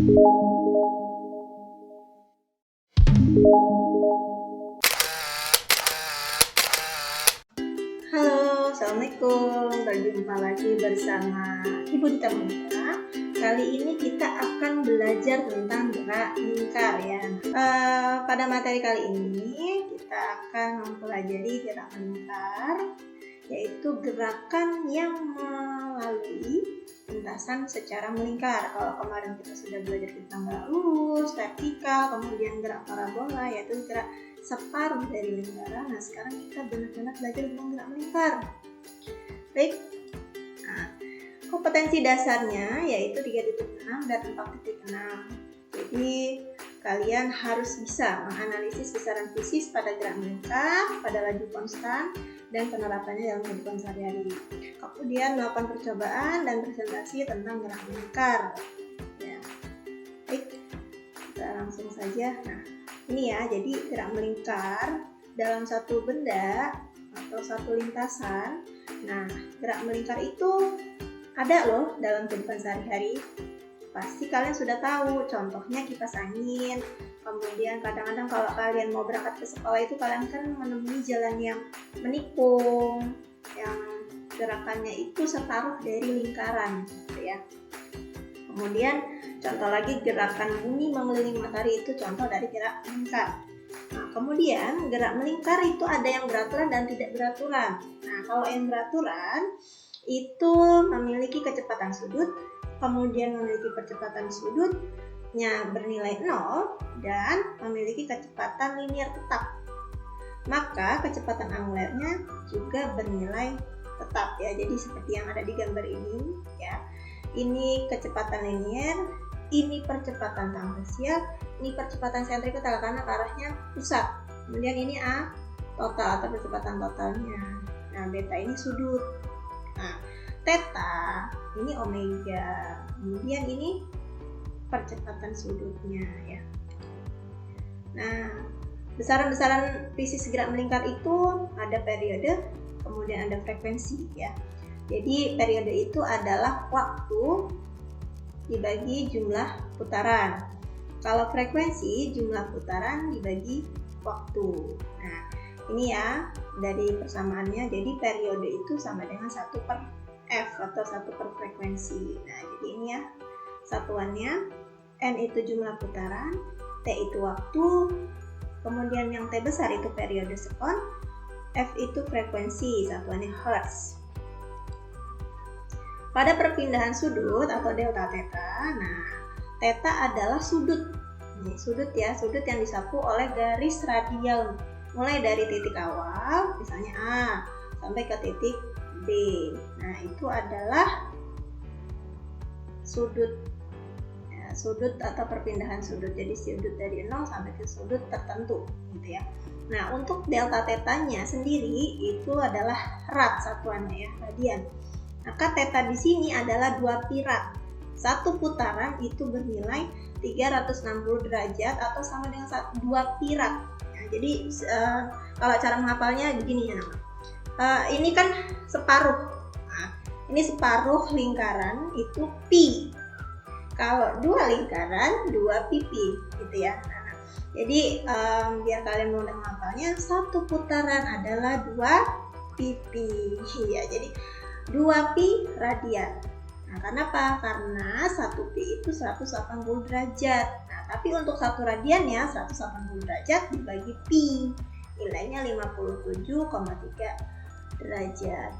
Halo, Assalamualaikum. Berjumpa lagi bersama Ibu Dita Monika. Kali ini kita akan belajar tentang gerak melingkar ya. Pada materi kali ini kita akan mempelajari gerak melingkar, yaitu gerakan yang melalui lintasan secara melingkar. Kalau kemarin kita sudah belajar tentang gerak lurus, vertikal, kemudian gerak parabola, yaitu gerak separuh dari lingkaran. Nah, sekarang kita benar-benar belajar tentang gerak melingkar. Baik. Nah, kompetensi dasarnya yaitu 3.6 dan 4.6. Jadi kalian harus bisa menganalisis besaran fisis pada gerak melingkar, pada laju konstan, dan penerapannya dalam kehidupan sehari-hari. Kemudian melakukan percobaan dan presentasi tentang gerak melingkar. Ya. Baik, kita langsung saja. Nah, ini ya, jadi gerak melingkar dalam satu benda atau satu lintasan. Nah, gerak melingkar itu ada loh dalam kehidupan sehari-hari. Pasti kalian sudah tahu, contohnya kipas angin. Kemudian kadang-kadang kalau kalian mau berangkat ke sekolah itu kalian kan menemui jalan yang menikung, yang gerakannya itu separuh dari lingkaran, gitu ya. Kemudian contoh lagi gerakan bumi mengelilingi matahari, itu contoh dari gerak melingkar. Nah, kemudian gerak melingkar itu ada yang beraturan dan tidak beraturan. Nah, kalau yang beraturan itu memiliki kecepatan sudut, kemudian memiliki percepatan sudutnya bernilai 0 dan memiliki kecepatan linier tetap. Maka kecepatan angulernya juga bernilai tetap ya. Jadi seperti yang ada di gambar ini ya. Ini kecepatan linier, ini percepatan tanggensial, ini percepatan sentripetal karena arahnya pusat. Kemudian ini A total atau percepatan totalnya. Nah, beta ini sudut. Nah, theta ini omega. Kemudian ini percepatan sudutnya ya. Nah, besaran-besaran fisis gerak melingkar itu ada periode, kemudian ada frekuensi ya. Jadi periode itu adalah waktu dibagi jumlah putaran. Kalau frekuensi jumlah putaran dibagi waktu. Nah, ini ya dari persamaannya. Jadi periode itu sama dengan 1/f atau 1/frekuensi. Nah, jadi ini ya satuannya. N itu jumlah putaran, T itu waktu, kemudian yang T besar itu periode sekon, F itu frekuensi, satuannya hertz. Pada perpindahan sudut atau delta theta, nah theta adalah sudut. Ini sudut ya, sudut yang disapu oleh garis radial mulai dari titik awal, misalnya A, sampai ke titik B. Nah, itu adalah sudut. Ya, sudut atau perpindahan sudut. Jadi sudut dari 0 sampai ke sudut tertentu, gitu ya. Nah, untuk delta tetanya sendiri itu adalah rad satuannya ya, radian. Maka theta di sini adalah 2 pi rad. Satu putaran itu bernilai 360 derajat atau sama dengan 2 pi rad. Nah, jadi kalau cara menghafalnya begini ya. Ini kan separuh. Nah, ini separuh lingkaran itu pi. Kalau 2 lingkaran 2 pi gitu ya. Nah, jadi biar kalian mudah menghafalnya, satu putaran adalah 2 pi. Ya, jadi 2 pi radian. Nah, kenapa? Karena 1 pi itu 180 derajat. Nah, tapi untuk 1 radian ya 180 derajat dibagi pi. Nilainya 57,3 derajat.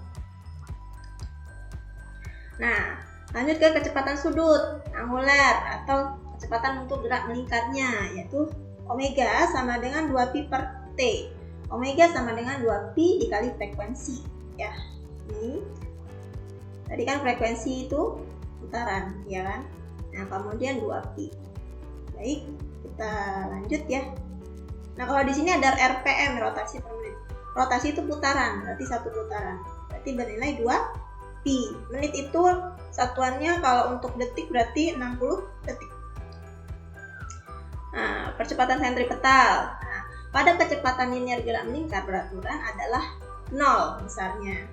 Nah, lanjut ke kecepatan sudut angular atau kecepatan untuk gerak melingkarnya, yaitu omega sama dengan 2 pi per T. Omega sama dengan 2 pi dikali frekuensi ya. Ini tadi kan frekuensi itu putaran, ya kan? Nah, kemudian 2 pi. Baik, kita lanjut ya. Nah, kalau di sini ada RPM, rotasi per menit. Rotasi itu putaran, berarti satu putaran. Berarti bernilai 2 pi. Menit itu satuannya kalau untuk detik berarti 60 detik. Nah, percepatan sentripetal. Nah, pada kecepatan linear gerak melingkar beraturan adalah 0 besarnya.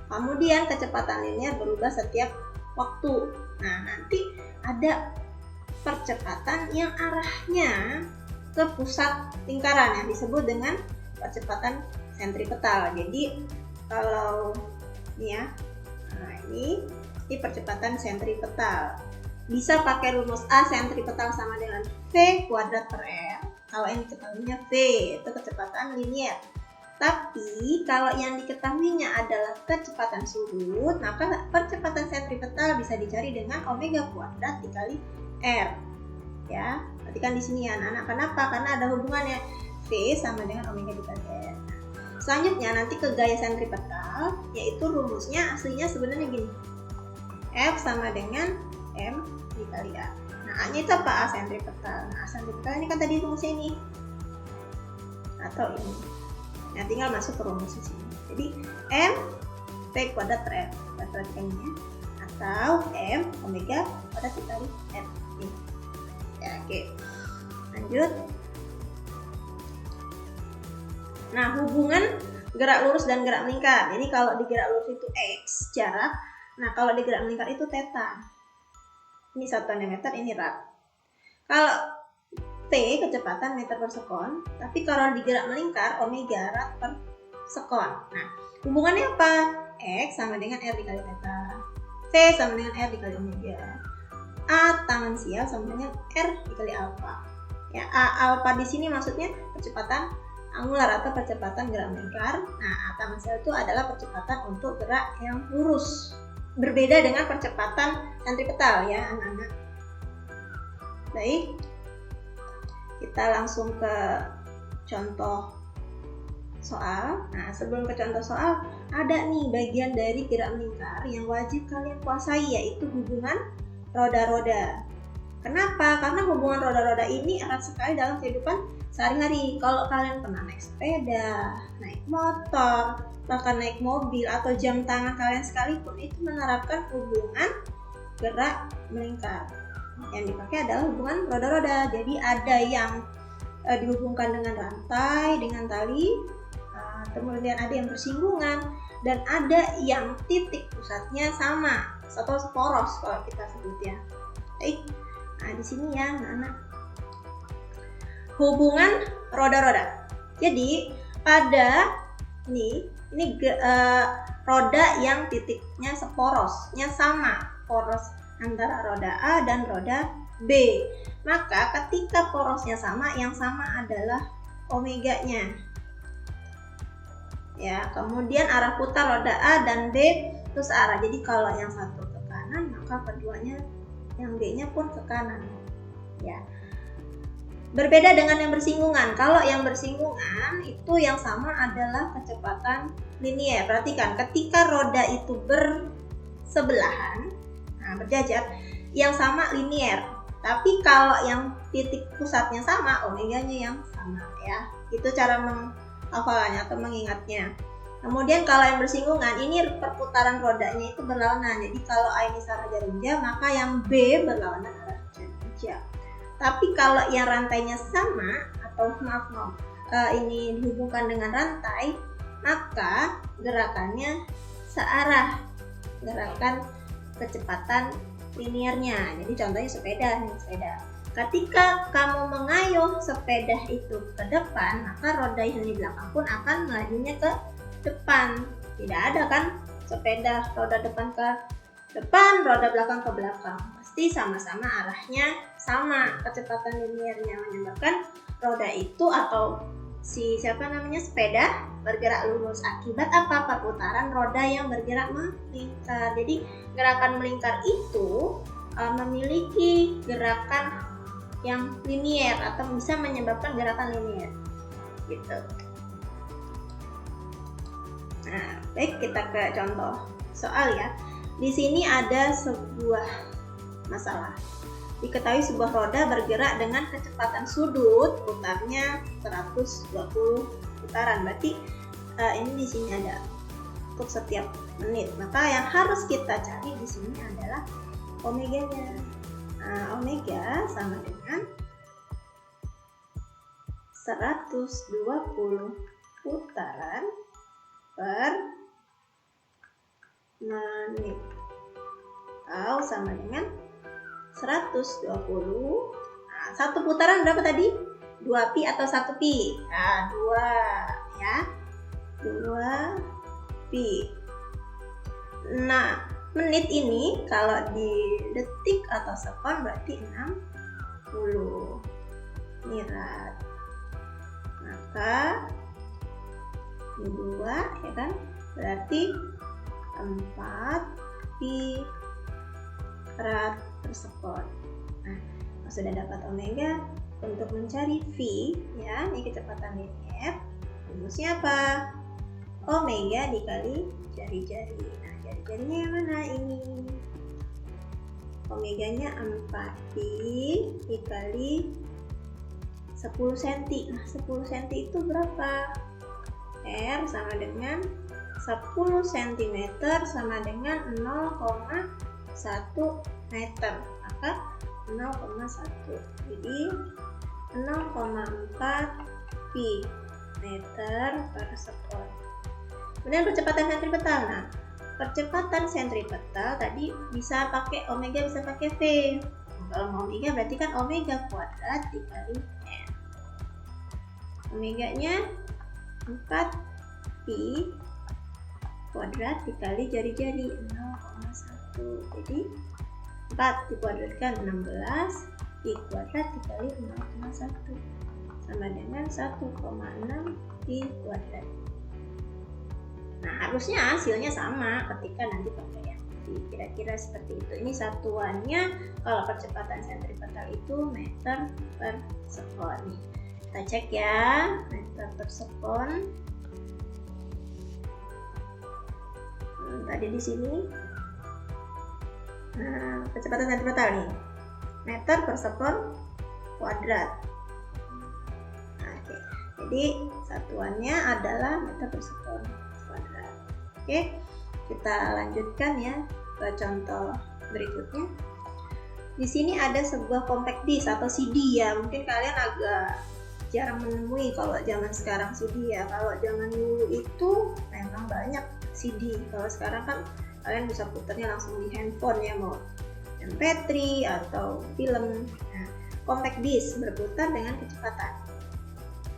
Kemudian kecepatan linear berubah setiap waktu. Nah, nanti ada percepatan yang arahnya ke pusat lingkaran yang disebut dengan percepatan sentripetal. Jadi kalau ini ya, nah ini percepatan sentripetal. Bisa pakai rumus A sentripetal sama dengan V kuadrat per R. Kalau yang diketahuinya V itu kecepatan linier. Tapi kalau yang diketahuinya adalah kecepatan sudut, maka percepatan sentripetal bisa dicari dengan omega kuadrat dikali R. Ya, perhatikan di sini ya anak-anak. Kenapa? Karena ada hubungannya V sama dengan omega dikali R. Selanjutnya nanti ke gaya sentripetal, yaitu rumusnya aslinya sebenarnya gini. F sama dengan M dikali A. Nah, A-nya itu apa? A sentripetal. Nah, A sentripetal ini kan tadi rumusnya ini. Atau ini. Nah, tinggal masuk ke rumus di sini. Jadi, M V kuadrat per R. Kita perhatikan ini ya. Atau M omega kuadrat dikali R. Ini. Ya, oke. Lanjut. Nah, hubungan gerak lurus dan gerak melingkar. Jadi, kalau di gerak lurus itu X jarak. Nah, kalau di gerak melingkar itu theta. Ini satuannya meter, ini rad. Kalau T kecepatan meter per sekon, tapi kalau digerak melingkar omega rad per sekon. Nah, hubungannya apa? X sama dengan R dikali theta. T sama dengan R dikali omega. A tangensial sama dengan R dikali alfa. Ya, A alfa di sini maksudnya percepatan angular atau percepatan gerak melingkar. Nah, A tangensial itu adalah percepatan untuk gerak yang lurus. Berbeda dengan percepatan sentripetal ya anak-anak. Baik, kita langsung ke contoh soal. Nah, sebelum ke contoh soal, ada nih bagian dari gerak melingkar yang wajib kalian kuasai, yaitu hubungan roda-roda. Kenapa? Karena hubungan roda-roda ini erat sekali dalam kehidupan sehari-hari. Kalau kalian pernah naik sepeda, naik motor, bahkan naik mobil atau jam tangan kalian sekalipun, itu menerapkan hubungan gerak melingkar. Yang dipakai adalah hubungan roda-roda. Jadi ada yang dihubungkan dengan rantai, dengan tali, kemudian ada yang bersinggungan, dan ada yang titik pusatnya sama atau poros kalau kita sebut ya. Baik, nah di sini ya anak-anak, hubungan roda-roda. Jadi pada ini roda yang titiknya seporosnya sama, poros antara roda A dan roda B. Maka ketika porosnya sama, yang sama adalah omeganya. Ya, kemudian arah putar roda A dan B itu searah. Jadi kalau yang satu ke kanan, maka keduanya yang B-nya pun ke kanan. Ya. Berbeda dengan yang bersinggungan. Kalau yang bersinggungan itu yang sama adalah kecepatan linier. Perhatikan, ketika roda itu bersebelahan, nah berjajar, yang sama linier. Tapi kalau yang titik pusatnya sama, omeganya yang sama ya. Itu cara menghafalannya atau mengingatnya. Kemudian kalau yang bersinggungan, ini perputaran rodanya itu berlawanan. Jadi kalau A ini arah jarum jam, maka yang B berlawanan arah jarum jam. Tapi kalau yang rantainya sama atau ini dihubungkan dengan rantai, maka gerakannya searah, gerakan kecepatan liniernya. Jadi contohnya sepeda. Ketika kamu mengayuh sepeda itu ke depan, maka roda yang di belakang pun akan melajunya ke depan. Tidak ada kan sepeda roda depan ke depan, roda belakang ke belakang. Pasti sama-sama arahnya sama, kecepatan liniernya, menyebabkan roda itu atau sepeda bergerak lurus. Akibat apa? Perputaran roda yang bergerak melingkar. Jadi gerakan melingkar itu memiliki gerakan yang linier atau bisa menyebabkan gerakan linier gitu. Nah, baik, kita ke contoh soal ya. Di sini ada sebuah masalah. Diketahui sebuah roda bergerak dengan kecepatan sudut putarnya 120 putaran. Berarti ini di sini ada untuk setiap menit. Maka yang harus kita cari di sini adalah omeganya. Nah, omega sama dengan 120 putaran per menit, atau sama dengan 120. Nah, satu putaran berapa tadi? 2 pi atau 1 pi? Nah, 2 ya. 2 pi. Nah, menit ini kalau di detik atau sekon berarti 60 ini rad. Maka ini 2 ya kan, berarti 4 pi rad per sekon. Nah, sudah dapat omega. Untuk mencari V ya, ini kecepatan linear, rumusnya apa? Omega dikali jari-jari. Nah, jari-jarinya yang mana ini? Omeganya 4pi dikali 10 cm. Nah, 10 cm itu berapa? R sama dengan 10 cm sama dengan 0,1 meter. Maka 0,1. Jadi 0,4 pi meter per sekon. Kemudian percepatan sentripetal. Nah, percepatan sentripetal tadi bisa pakai omega, bisa pakai V. Kalau mau omega berarti kan omega kuadrat dikali n. Omeganya 4 pi kuadrat dikali jari-jari 0,1. Jadi 4 dikuadratkan 16, pi kuadrat dikali 0,1 sama dengan 1,6 pi kuadrat. Nah, harusnya hasilnya sama ketika nanti pakai yang kira-kira seperti itu. Ini satuannya kalau percepatan sentripetal itu meter per sekon. Nih, kita cek ya, meter per sekon. Tadi di sini. Nah, kecepatan sentripetal nih, meter per sekon kuadrat. Nah, oke. Jadi satuannya adalah meter per sekon kuadrat. Oke, kita lanjutkan ya ke contoh berikutnya. Di sini ada sebuah compact disc atau CD ya. Mungkin kalian agak jarang menemui kalau zaman sekarang CD ya. Kalau zaman dulu itu memang banyak CD. Kalau sekarang kan kalian bisa putarnya langsung di handphone ya, mau MP3 atau film. Nah, compact disc berputar dengan kecepatan.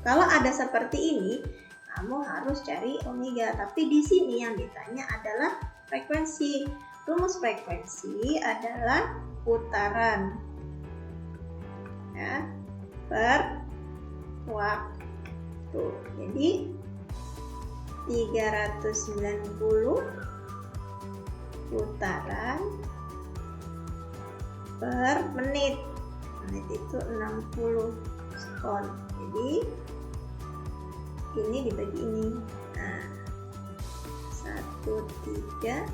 Kalau ada seperti ini, kamu harus cari omega. Tapi di sini yang ditanya adalah frekuensi. Rumus frekuensi adalah putaran ya, per waktu. Jadi 390 putaran per menit. Menit itu 60 sekon. Jadi ini dibagi ini. Nah, 1, 3,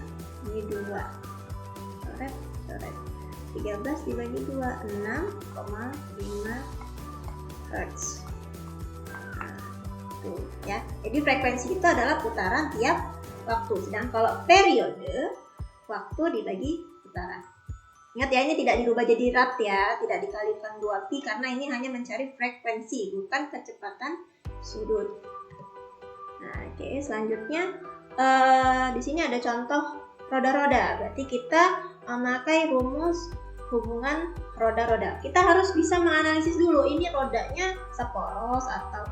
ini 2. Coret. 13 dibagi 2, 6,5 Hz. Nah, tuh ya. Jadi frekuensi itu adalah putaran tiap waktu. Sedangkan kalau periode, waktu dibagi putaran. Ingat ya, ini tidak dirubah jadi rad ya, tidak dikalikan 2pi karena ini hanya mencari frekuensi, bukan kecepatan sudut. Nah, oke, selanjutnya di sini ada contoh roda-roda. Berarti kita memakai rumus hubungan roda-roda. Kita harus bisa menganalisis dulu ini rodanya seporos atau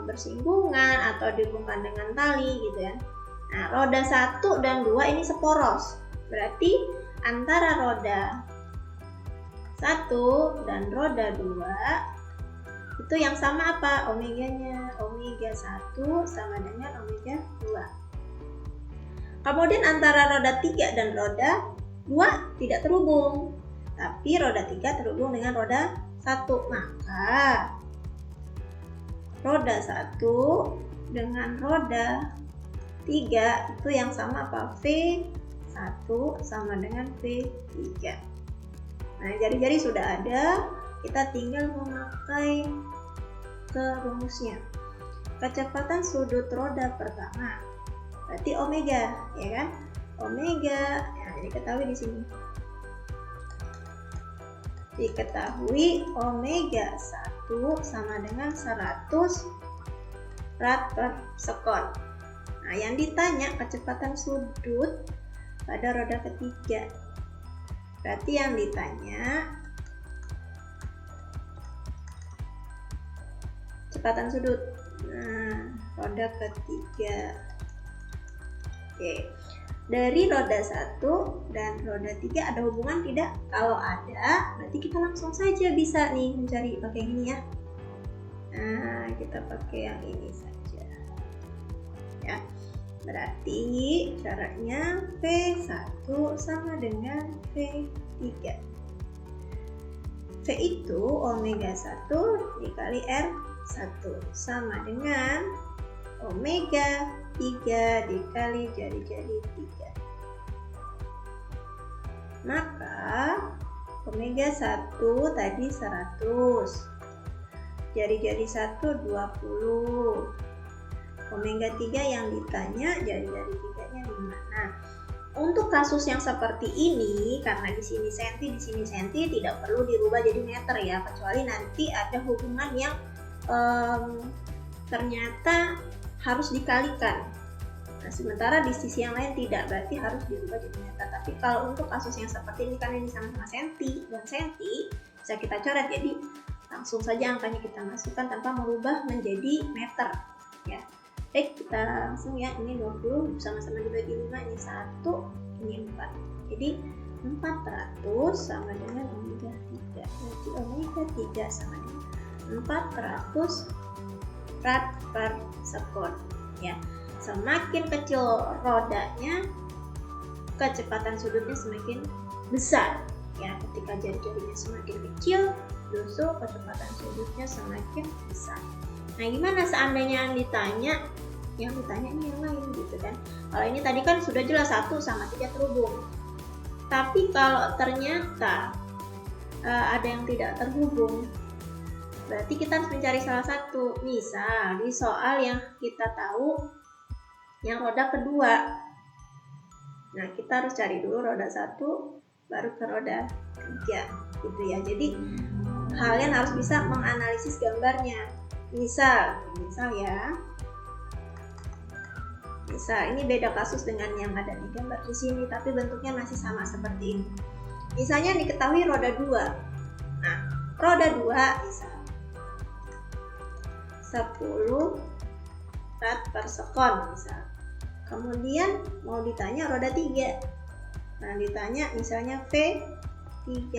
bersinggungan atau dihubungkan dengan tali gitu ya. Nah, roda 1 dan 2 ini seporos. Berarti antara roda 1 dan roda 2 itu yang sama apa? Omeganya. Omega 1 sama dengan omega 2. Kemudian antara roda 3 dan roda 2 tidak terhubung. Tapi roda 3 terhubung dengan roda 1. Maka roda 1 dengan roda 3 itu yang sama apa? V1 sama dengan V3. Nah, jari-jari sudah ada, kita tinggal memakai ke rumusnya. Kecepatan sudut roda pertama berarti omega, ya kan? Omega, nah, diketahui di sini. Diketahui omega 1 sama dengan 100 rad per sekon. Nah, yang ditanya kecepatan sudut pada roda ketiga. Berarti yang ditanya kecepatan sudut. Nah, roda ketiga. Oke. Dari roda 1 dan roda 3 ada hubungan tidak? Kalau ada, berarti kita langsung saja bisa nih mencari pakai gini ya. Nah, kita pakai yang ini saja. Ya. Berarti caranya V1 sama dengan V3. V itu omega 1 dikali R1 sama dengan omega 3 dikali jari-jari 3. Maka omega 1 tadi 100, jari-jari 1 20. Omega 3 yang ditanya jari-jari 3-nya 5. Nah, untuk kasus yang seperti ini, karena di sini senti, di sini senti, tidak perlu dirubah jadi meter ya, kecuali nanti ada hubungan yang ternyata harus dikalikan. Nah, sementara di sisi yang lain tidak, berarti harus dirubah jadi meter. Tapi kalau untuk kasus yang seperti ini, karena ini sama-sama senti dan senti, bisa kita coret, jadi langsung saja angkanya kita masukkan tanpa merubah menjadi meter ya. Baik, kita langsung ya, ini 20 sama-sama dibagi 5, ini 1, ini 4. Jadi 400 sama dengan omega 3. Berarti omega 3 sama dengan 400 rad per sekon ya. Semakin kecil rodanya, kecepatan sudutnya semakin besar ya. Ketika jari-jarinya semakin kecil, justru kecepatan sudutnya semakin besar. Nah, gimana seandainya yang ditanya ini yang lain gitu kan. Kalau ini tadi kan sudah jelas 1 sama 3 terhubung. Tapi kalau ternyata ada yang tidak terhubung, berarti kita harus mencari salah satu. Misal di soal yang kita tahu yang roda kedua. Nah, kita harus cari dulu roda 1 baru ke roda 3 gitu ya. Jadi kalian harus bisa menganalisis gambarnya. Misal ya. Misal ini beda kasus dengan yang ada di gambar di sini, tapi bentuknya masih sama seperti ini. Misalnya diketahui roda 2. Nah, roda 2 misal 10 rad per sekon misal. Kemudian mau ditanya roda 3. Nah, ditanya misalnya V3.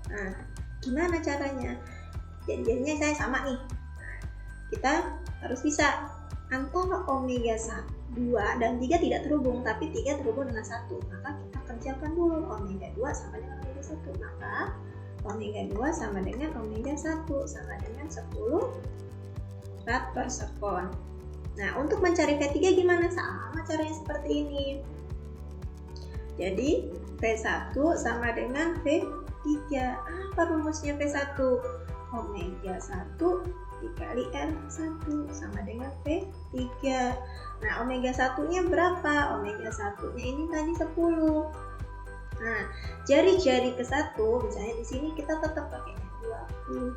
Nah, gimana caranya? Jadinya saya sama nih. Kita harus bisa antara omega 2 dan 3 tidak terhubung, tapi 3 terhubung dengan 1. Maka kita kerjakan dulu omega 2 sama dengan omega 1. Maka omega 2 sama dengan omega 1 sama dengan 10 rad per sekon. Nah, untuk mencari V3 gimana? Sama caranya seperti ini. Jadi V1 sama dengan V3. Apa rumusnya V1? Omega 1 dikali R1 sama dengan V3. Nah, omega 1-nya berapa? Omega 1-nya ini tadi 10. Nah, jari-jari ke-1, misalnya di sini kita tetap pakai 20.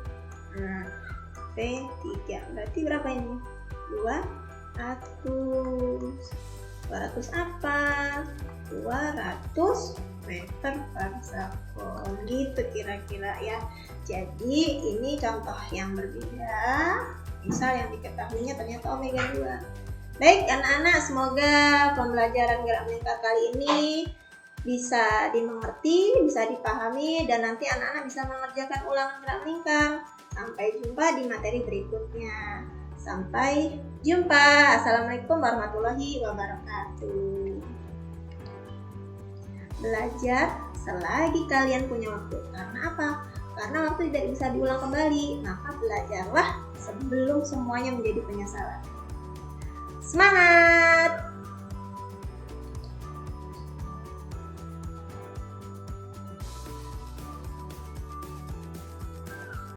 Nah, V3 berarti berapa ini? 200. 200 apa? 200 meter per sekon gitu kira-kira ya. Jadi ini contoh yang berbeda. Misal yang diketahuinya ternyata omega 2. Baik anak-anak, semoga pembelajaran gerak melingkar kali ini bisa dimengerti, bisa dipahami, dan nanti anak-anak bisa mengerjakan ulangan gerak melingkar. Sampai jumpa di materi berikutnya. Sampai jumpa. Assalamualaikum warahmatullahi wabarakatuh. Belajar selagi kalian punya waktu. Karena apa? Karena waktu tidak bisa diulang kembali. Maka belajarlah sebelum semuanya menjadi penyesalan. Semangat!